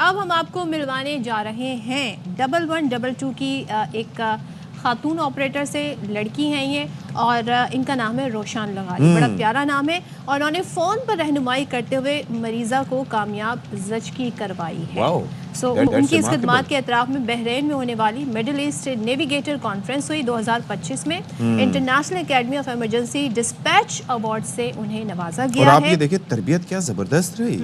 अब हम आपको मिलवाने जा रहे हैं 1122 की एक खातून ऑपरेटर से। लड़की हैं ये और इनका नाम है रोशान लगारी। बड़ा प्यारा नाम है और उन्होंने फ़ोन पर रहनुमाई करते हुए मरीज़ा को कामयाब ज़चगी करवाई है। सो उनकी इस खिदमात के एतराफ़ में बहरीन में होने वाली मिडिल ईस्ट नेविगेटर कॉन्फ्रेंस हुई 2025 में। International academy of emergency dispatch award से उन्हें नवाजा गया है। और आप ये देखिए तरबियत क्या ज़बरदस्त रही।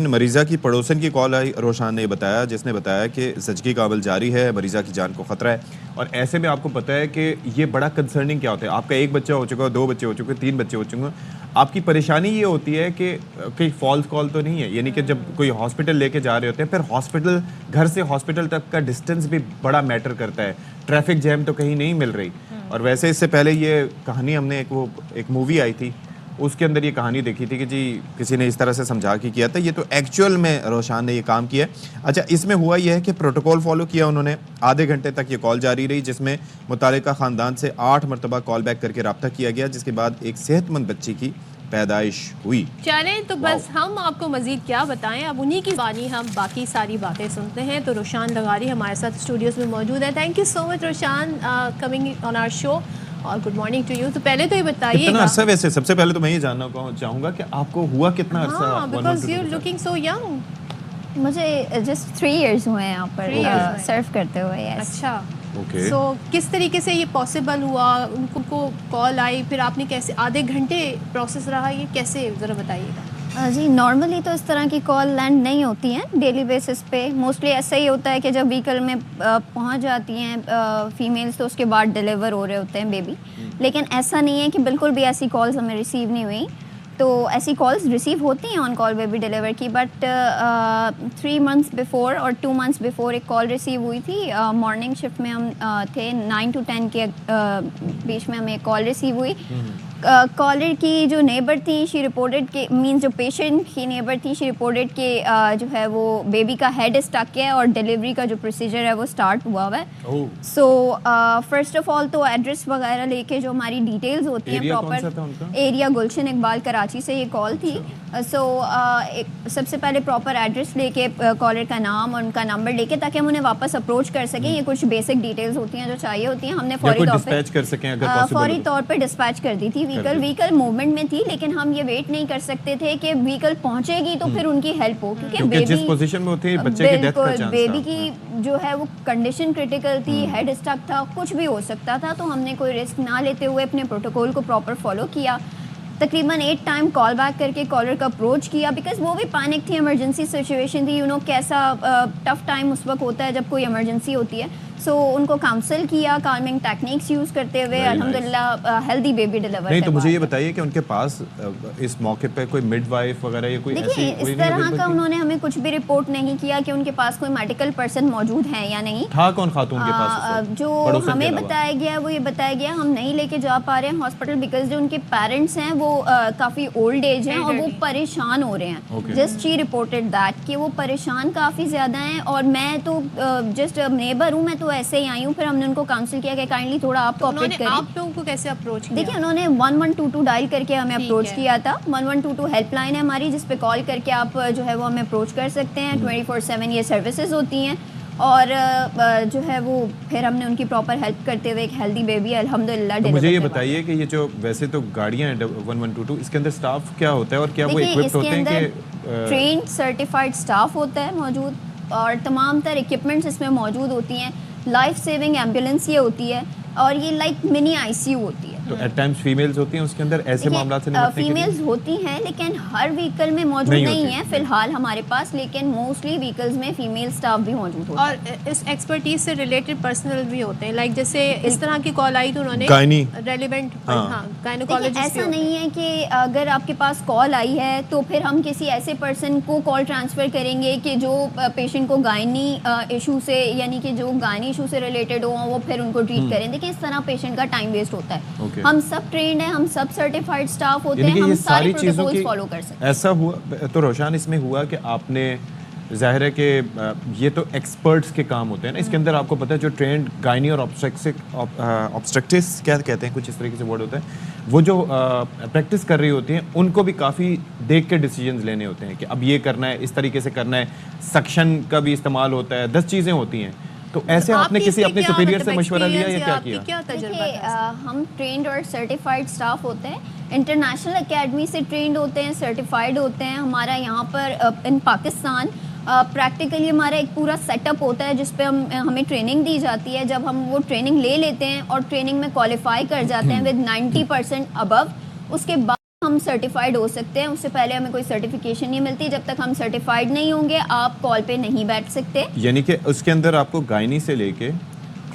मरीज़ा की पड़ोसन की कॉल आई, रोशान ने बताया, जिसने बताया कि ज़चगी का अमल जारी है, मरीज़ा की जान को ख़तरा है। और ऐसे में आपको पता है कि ये बड़ा कंसर्निंग क्या होता है। आपका एक बच्चा हो चुका, 2 बच्चे हो चुके, 3 बच्चे हो चुके, आपकी परेशानी ये होती है कि कहीं फॉल्स कॉल तो नहीं है, यानी कि जब कोई हॉस्पिटल लेके जा रहे होते हैं, फिर हॉस्पिटल, घर से हॉस्पिटल तक का डिस्टेंस भी बड़ा मैटर करता है। ट्रैफिक जैम तो कहीं नहीं मिल रही। और वैसे इससे पहले ये कहानी हमने एक मूवी आई थी, उसके अंदर ये कहानी देखी थी कि जी किसी ने इस तरह से समझा के किया था। ये तो एक्चुअल में रोशान ने ये काम किया। अच्छा, इसमें हुआ ये है कि प्रोटोकॉल फॉलो किया उन्होंने। आधे घंटे तक ये कॉल जारी रही, जिसमें मुतालिका ख़ानदान से 8 मरतबा कॉल बैक करके रब्ता किया गया, जिसके बाद एक सेहतमंद बच्ची की पैदाइश हुई। चलें तो बस हम आपको मजीद क्या बताएं, अब उन्हीं की बानी हम बाकी सारी बातें सुनते हैं। तो रोशान लगारी हमारे साथ स्टूडियोज़ में मौजूद है। Thank you so much Roshan coming on our show और गुड मॉर्निंग टू यू। तो पहले तो ये बताइए कितना अरसा, वैसे सबसे पहले तो मैं ये जानना चाहूँगा कि आपको हुआ कितना अरसा? Because you looking so young. मुझे जस्ट 3 इयर्स हुए हैं यहाँ पर सर्व करते हुए। यस। अच्छा, ओके। सो किस तरीके से ये पॉसिबल हुआ? उनको कॉल आई, फिर आपने कैसे, आधे घंटे प्रोसेस रहा, ये कैसे, ज़रा बताइएगा। जी, नॉर्मली तो इस तरह की कॉल लैंड नहीं होती हैं डेली बेसिस पे। मोस्टली ऐसा ही होता है कि जब व्हीकल में पहुंच जाती हैं फीमेल्स तो उसके बाद डिलीवर हो रहे होते हैं बेबी। लेकिन ऐसा नहीं है कि बिल्कुल भी ऐसी कॉल्स हमें रिसीव नहीं हुई। तो ऐसी कॉल्स रिसीव होती हैं ऑन कॉल बेबी डिलीवर की, बट 3 मंथ्स बिफोर और 2 मंथ्स बिफोर एक कॉल रिसीव हुई थी। मॉर्निंग शिफ्ट में हम थे, 9 to 10 के बीच में हमें एक कॉल रिसीव हुई। कॉलर की जो नेबर थी, शी रिपोर्टेड के मींस जो पेशेंट की नेबर थी, शी रिपोर्टेड के जो है वो बेबी का हेड स्टक है और डिलीवरी का जो प्रोसीजर है वो स्टार्ट हुआ हुआ है। सो फर्स्ट ऑफ ऑल तो एड्रेस वगैरह लेके जो हमारी डिटेल्स होती हैं प्रॉपर, एरिया गुलशन इकबाल कराची से ये कॉल थी। सो सबसे पहले प्रॉपर एड्रेस लेके कॉलर का नाम और उनका नंबर लेके, ताकि हम उन्हें वापस अप्रोच कर सकें। ये कुछ बेसिक डिटेल्स होती हैं जो चाहिए होती हैं। हमने फौरी तौर पर डिस्पैच कर दी थी। व्हीकल मूवमेंट में थी, लेकिन हम ये वेट नहीं कर सकते थे कि व्हीकल पहुंचेगी तो फिर उनकी हेल्प हो, क्योंकि बेबी जिस पोजीशन में होती है बच्चे की डेथ का चांस था। बेबी की जो है वो कंडीशन क्रिटिकल थी, हेड स्टक था, कुछ भी हो सकता था। तो हमने कोई रिस्क ना लेते हुए अपने प्रोटोकॉल को प्रॉपर फॉलो किया। तकरीबन 8 टाइम कॉल बैक करके कॉलर का अप्रोच किया, बिकॉज वो भी पैनिक थी, इमरजेंसी सिचुएशन थी। कैसा टफ टाइम उस वक्त होता है जब कोई इमरजेंसी होती है। सो उनको काउंसल किया काल्मिंग टेक्निक्स यूज़ करते हुए, अल्हम्दुलिल्लाह हेल्दी बेबी डिलीवर। नहीं तो मुझे ये बताइए कि उनके पास इस मौके पे कोई मिडवाइफ वगैरह या कोई ऐसी इस तरह का उन्होंने हमें कुछ भी रिपोर्ट नहीं किया कि उनके पास कोई मेडिकल पर्सन मौजूद है या नहीं था। कौन खातून के पास? जो हमें बताया गया वो ये बताया गया हम नहीं लेके जा पा रहे हैं हॉस्पिटल, बिकॉज जो उनके पेरेंट्स हैं वो काफ़ी ओल्ड एज हैं और वो परेशान हो रहे हैं। जस्ट शी रिपोर्टेड दैट कि वो परेशान काफ़ी ज़्यादा हैं। और मैं तो जस्ट नेबर हूँ, मैं तो ऐसे ही आई हूँ। फिर हमने उनको काउंसिल किया कि काइंडली थोड़ा आप कोऑपरेट करें। आप लोगों को कैसे अप्रोच किया? देखिए, उन्होंने 1122 डायल करके हमें अप्रोच किया था। 1122 हेल्पलाइन है हमारी, जिस पे कॉल करके आप जो है वो हमें अप्रोच कर सकते हैं। 24/7 ये सर्विसेज होती हैं। और जो है वो फिर हमने उनकी प्रॉपर हेल्प करते हुए एक हेल्दी बेबी अल्हम्दुलिल्लाह। तो मुझे ये बताइए कि ये जो वैसे तो गाड़ियाँ हैं 1122, इसके अंदर स्टाफ क्या होता है और क्या वो इक्विप्ड होते हैं? कि ट्रेन्ड सर्टिफाइड स्टाफ होता है मौजूद और तमाम तरह इक्विपमेंट्स इसमें मौजूद होती हैं। लाइफ सेविंग एम्बुलेंस ये होती है और ये लाइक मिनी आईसीयू होती है। तो एट टाइम्स फीमेल्स होती हैं उसके अंदर, ऐसे मामला से निपटने के लिए? फीमेल्स होती हैं, लेकिन हर व्हीकल में मौजूद नहीं है फिलहाल हमारे पास, लेकिन मोस्टली व्हीकल्स में फीमेल स्टाफ भी मौजूद होता है। और इस एक्सपर्टीज से रिलेटेड पर्सनल भी होते हैं, लाइक जैसे इस तरह की कॉल आई तो उन्होंने रेलेवेंट गायनेकोलॉजिस्ट। ऐसा नहीं है कि अगर आपके पास कॉल आई है तो फिर हम किसी ऐसे पर्सन को कॉल ट्रांसफ़र करेंगे कि जो पेशेंट को गायनी इशू से, यानी कि जो गायनी इशू से रिलेटेड हो, वो फिर उनको ट्रीट करें। देखिए, इस तरह पेशेंट का टाइम वेस्ट होता है। हम सब ट्रेंड हैं, हम सब सर्टिफाइड स्टाफ होते हैं, हम सारी प्रोटोकॉल्स फॉलो कर सकते हैं। ऐसा हुआ तो रोशान, इसमें हुआ कि आपने जाहिर है कि ये तो एक्सपर्ट्स के काम होते हैं ना, इसके अंदर आपको पता है जो ट्रेंड गायनी और ऑब्स्ट्रक्टिस क्या कहते हैं, कुछ इस तरीके से वर्ड होता है, वो जो प्रैक्टिस कर रही होती हैं उनको भी काफ़ी देख के डिसीजंस लेने होते हैं कि अब ये करना है, इस तरीके से करना है, सक्शन का भी इस्तेमाल होता है, 10 चीज़ें होती हैं। तो ऐसे आपने किसी अपने सुपीरियर से मशवरा लिया या क्या किया? देखिए हम ट्रेंड और सर्टिफाइड स्टाफ होते हैं, इंटरनेशनल एकेडमी से ट्रेंड होते हैं, सर्टिफाइड होते हैं। हमारा यहाँ पर इन पाकिस्तान प्रैक्टिकली हमारा एक पूरा सेटअप होता है जिस पे हमें ट्रेनिंग दी जाती है। जब हम वो ट्रेनिंग ले लेते हैं और ट्रेनिंग में क्वालिफाई कर जाते हैं विद 90% अबव, उसके बाद हम सर्टिफाइड हो सकते हैं। उससे पहले हमें कोई सर्टिफिकेशन नहीं मिलती। जब तक हम सर्टिफाइड नहीं होंगे आप कॉल पे नहीं बैठ सकते। यानी कि उसके अंदर आपको गायनी से लेके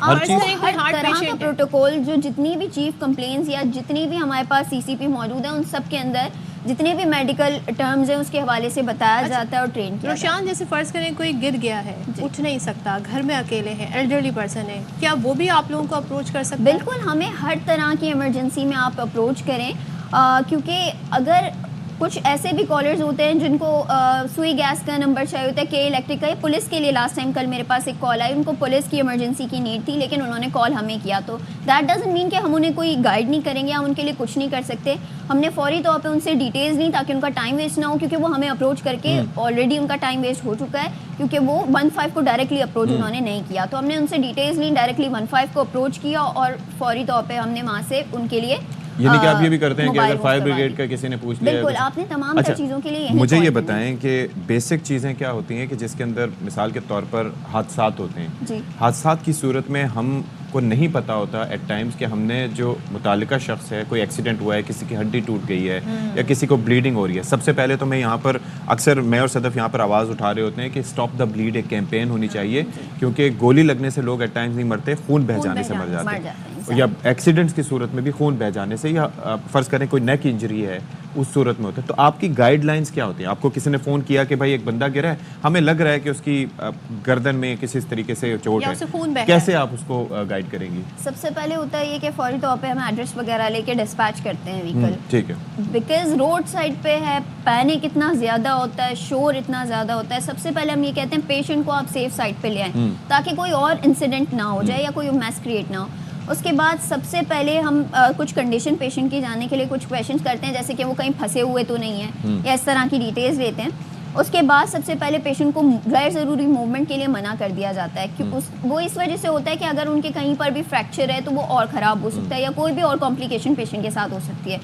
हर चीज, हर तरह का प्रोटोकॉल, जो जितनी भी चीफ कंप्लेंट्स या जितनी भी हमारे पास सीसीपी मौजूद है, उन सब के अंदर जितने भी मेडिकल टर्म्स हैं उसके हवाले से बताया जाता है और ट्रेन किया। रोशान, जैसे फ़र्ज़ करें कोई गिर गया है, उठ नहीं सकता, घर में अकेले हैं, एल्डरली पर्सन है, क्या वो भी आप लोगों को अप्रोच कर सकते हैं? बिल्कुल, हमें हर तरह की इमरजेंसी में आप अप्रोच करें, क्योंकि अगर कुछ ऐसे भी कॉलर्स होते हैं जिनको सुई गैस का नंबर चाहिए होता है, के इलेक्ट्रिक का, पुलिस के लिए लास्ट टाइम कल मेरे पास एक कॉल आई, उनको पुलिस की इमरजेंसी की नीड थी लेकिन उन्होंने कॉल हमें किया। तो दैट डजंट मीन कि हम उन्हें कोई गाइड नहीं करेंगे, हम उनके लिए कुछ नहीं कर सकते। हमने फौरी तौर पे उनसे डिटेल्स ली ताकि उनका टाइम वेस्ट ना हो, क्योंकि वो हमें अप्रोच करके ऑलरेडी उनका टाइम वेस्ट हो चुका है, क्योंकि वो 15 को डायरेक्टली अप्रोच उन्होंने नहीं किया। तो हमने उनसे डिटेल्स ली, डायरेक्टली 15 को अप्रोच किया और फौरी तौर पर हमने वहाँ से उनके लिए यानी कि आप ये भी करते हैं कि अगर फायर ब्रिगेड का किसी ने पूछ लिया, बिल्कुल आपने तमाम चीज़ों के लिए मुझे ये बताएं कि बेसिक चीज़ें क्या होती हैं कि जिसके अंदर मिसाल के तौर पर हादसात होते हैं, हादसात की सूरत में हम को नहीं पता होता एट टाइम्स कि हमने जो मुतालिका शख्स है, कोई एक्सीडेंट हुआ है, किसी की हड्डी टूट गई है या किसी को ब्लीडिंग हो रही है, सबसे पहले तो मैं यहाँ पर अक्सर मैं और सदफ यहाँ पर आवाज़ उठा रहे होते हैं कि स्टॉप द ब्लीड एक कैंपेन होनी चाहिए, क्योंकि गोली लगने से लोग एट टाइम्स नहीं मरते, खून बह जाने से मर जाते हैं, या एक्सीडेंट्स की सूरत में भी खून बह जाने से, या फ़र्ज़ करें कोई नेक इंजरी है उस सूरत में होता है। तो आपकी गाइडलाइंस क्या होती है? आपको किसी ने फ़ोन किया कि भाई एक बंदा गिरा है, हमें लग रहा है कि उसकी गर्दन में किसी तरीके से चोट है, कैसे आप उसको गाइड करेंगी? सबसे पहले होता है ये कि फौरी तौर पे हम एड्रेस वगैरह लेके डिस्पैच करते हैं व्हीकल। ठीक है। बिकॉज रोड साइड पे है, पैनिक इतना ज़्यादा होता है, शोर इतना ज़्यादा होता है। सबसे पहले हम ये कहते हैं पेशेंट को आप सेफ साइड पे ले आएँ ताकि कोई और इंसिडेंट ना हो जाए या कोई मैस क्रिएट ना हो। उसके बाद सबसे पहले हम कुछ कंडीशन पेशेंट की जानने के लिए कुछ क्वेश्चंस करते हैं, जैसे कि वो कहीं फंसे हुए तो नहीं है या इस तरह की डिटेल्स लेते हैं। उसके बाद सबसे पहले पेशेंट को गैर ज़रूरी मूवमेंट के लिए मना कर दिया जाता है, क्योंकि वो इस वजह से होता है कि अगर उनके कहीं पर भी फ्रैक्चर है तो वो और ख़राब हो सकता है या कोई भी और कॉम्प्लिकेशन पेशेंट के साथ हो सकती है।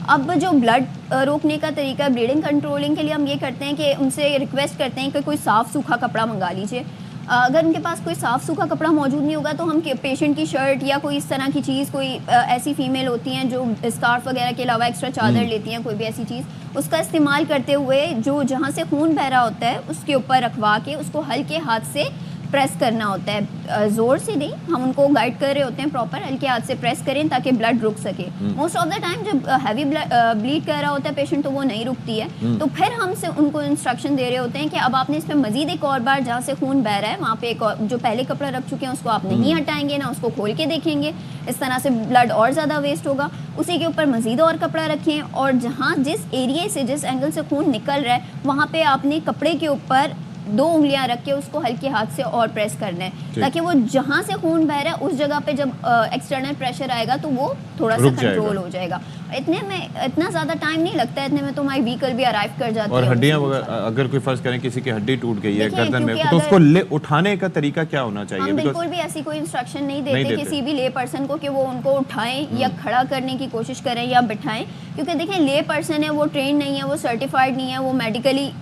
अब जो ब्लड रोकने का तरीका, ब्लीडिंग कंट्रोलिंग के लिए हम ये करते हैं कि उनसे रिक्वेस्ट करते हैं कि कोई साफ़ सूखा कपड़ा मंगा लीजिए। अगर उनके पास कोई साफ़ सूखा कपड़ा मौजूद नहीं होगा तो हम पेशेंट की शर्ट या कोई इस तरह की चीज़, कोई ऐसी फीमेल होती हैं जो स्कार्फ वगैरह के अलावा एक्स्ट्रा चादर लेती हैं, कोई भी ऐसी चीज़, उसका इस्तेमाल करते हुए जो जहाँ से खून बह रहा होता है उसके ऊपर रखवा के उसको हल्के हाथ से प्रेस करना होता है, ज़ोर से नहीं, हम उनको गाइड कर रहे होते हैं प्रॉपर, हल्के हाथ से प्रेस करें ताकि ब्लड रुक सके। मोस्ट ऑफ द टाइम जब हैवी ब्लीड कर रहा होता है पेशेंट तो वो नहीं रुकती है, तो फिर हमसे उनको इंस्ट्रक्शन दे रहे होते हैं कि अब आपने इस पर मजीद एक और बार जहाँ से खून बह रहा है वहाँ पे एक और जो पहले कपड़ा रख चुके हैं उसको आप नहीं हटाएंगे ना उसको खोल के देखेंगे, इस तरह से ब्लड और ज़्यादा वेस्ट होगा। उसी के ऊपर मजीद और कपड़ा रखें और जहाँ जिस एरिया से, जिस एंगल से खून निकल रहा है वहाँ पे आपने कपड़े के ऊपर 2 उंगलियां रख के उसको हल्के हाथ से और प्रेस करना है ताकि वो जहाँ से खून बह रहा है उस जगह पे जब एक्सटर्नल प्रेशर आएगा तो वो थोड़ा सा कंट्रोल हो जाएगा। इतने में इतना ज़्यादा टाइम नहीं लगता है, इतने में तो हमारी व्हीकल भी अराइव कर जाती है। और हड्डियाँ अगर कोई फर्ज करें किसी की हड्डी टूट गई है गर्दन में, तो उसको ले उठाने का तरीका क्या होना चाहिए? हम बिल्कुल भी ऐसी कोई इंस्ट्रक्शन नहीं देते किसी भी ले पर्सन को कि वो उनको उठाएं या खड़ा करने की कोशिश करें या बिठाएं, क्योंकि देखें ले पर्सन है, वो ट्रेन नहीं है, वो सर्टिफाइड नहीं है, वो मेडिकली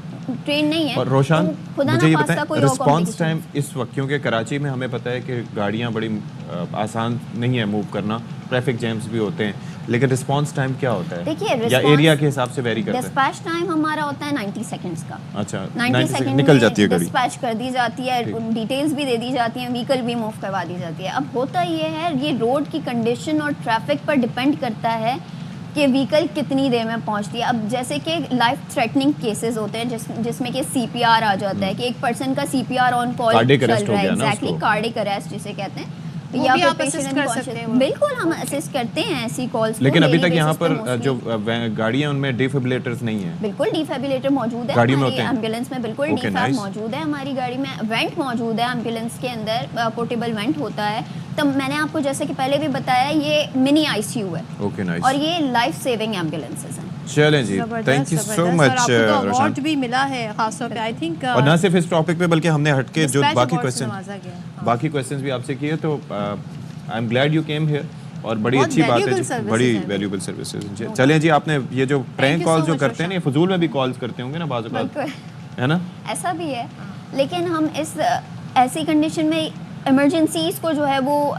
ट्रेन नहीं है। और रोशन, तो मुझे ये बताएं रिस्पांस टाइम इस वक्त, क्योंकि कराची में हमें पता है कि गाड़ियां बड़ी आसान नहीं है मूव करना, ट्रैफिक जैम्स भी होते हैं, लेकिन रिस्पांस टाइम क्या होता है? देखिए या एरिया के हिसाब से वेरी करता है। डिस्पैच टाइम हमारा होता है 90 सेकंड्स का। अच्छा, 90 सेकंड निकल जाती है गाड़ी, डिस्पैच कर दी जाती है, डिटेल्स भी दे दी जाती हैं, व्हीकल भी मूव करवा दी जाती है। अब होता ये है, ये रोड की कंडीशन और ट्रैफिक पर डिपेंड करता है कि व्हीकल कितनी देर में पहुंचती है। अब जैसे कि लाइफ थ्रेटनिंग केसेस होते हैं जिसमें कि CPR आ जाता है कि एक पर्सन का CPR ऑन कॉल चल रहा है, एग्जैक्टली कार्डिक अरेस्ट जिसे कहते हैं, वो या भी फिर आप assist patient कर unconscious- सकते हैं। बिल्कुल हम असिस्ट करते हैं ऐसी कॉल्स को लेकिन अभी daily तक यहाँ basis पे पर mostly। जो गाड़ियाँ उनमें डिफिब्रिलेटर्स नहीं है। बिल्कुल डिफिब्रिलेटर मौजूद है गाड़ी में हमारी होते हैं? एम्बुलेंस में, बिल्कुल Okay, डिफैब nice. मौजूद है हमारी गाड़ी में, वेंट मौजूद है एम्बुलेंस के अंदर, पोर्टेबल वेंट होता है। तो मैंने आपको जैसे कि पहले भी बताया ये मिनी आईसीयू है ओके नाइस। और ये लाइफ सेविंग एम्बुलेंसेस हैं। चलें जी, thank you so much Roshan. Roshan. Award भी मिला है खासतौर पे आई थिंक और ना सिर्फ इस टॉपिक पे बल्कि हमने हटके जो Dispatch बाकी Award से क्वेश्चन नवाजा गया। हाँ। बाकी क्वेश्चंस भी आपसे किए तो I am glad you came here और बड़ी बहुत अच्छी बात है valuable जी, services बड़ी हैं। Valuable services. चलें जी, आपने ये जो प्रैंक you कॉल so जो much, करते हैं ना, ये फजूल में भी कॉल्स करते होंगे ना बाज़ औक़ात, बिल्कुल है ना? ऐसा भी है, लेकिन हम इस ऐसी कंडीशन में इमरजेंसीज को जो है वो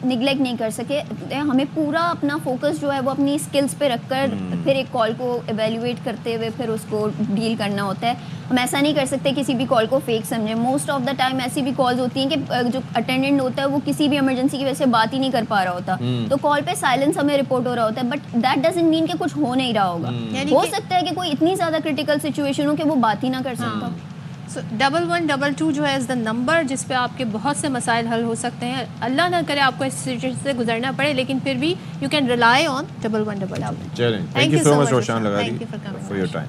निगलेक्ट नहीं कर सके। हमें पूरा अपना फोकस जो है वो अपनी स्किल्स पे रखकर फिर एक कॉल को एवेल्युएट करते हुए फिर उसको डील करना होता है। हम ऐसा नहीं कर सकते किसी भी कॉल को फेक समझें। मोस्ट ऑफ द टाइम ऐसी भी कॉल्स होती हैं कि जो अटेंडेंट होता है वो किसी भी इमरजेंसी की वजह से बात ही नहीं कर पा रहा होता, तो कॉल पे साइलेंस हमें रिपोर्ट हो रहा होता है, बट दैट डजंट मीन कि कुछ हो नहीं रहा होगा। यानी हो कि- सकता है कि कोई इतनी ज़्यादा क्रिटिकल सिचुएशन हो कि वो बात ही ना कर सकता। So, 1122 जो है इज़ द नंबर जिस पे आपके बहुत से मसाइल हल हो सकते हैं। अल्लाह ना करे आपको इस सिचुएशन से गुजरना पड़े, लेकिन फिर भी यू कैन रिलाई ऑन 1122। चलें, thank you so much Roshan लगारी Thank you for coming. For your time.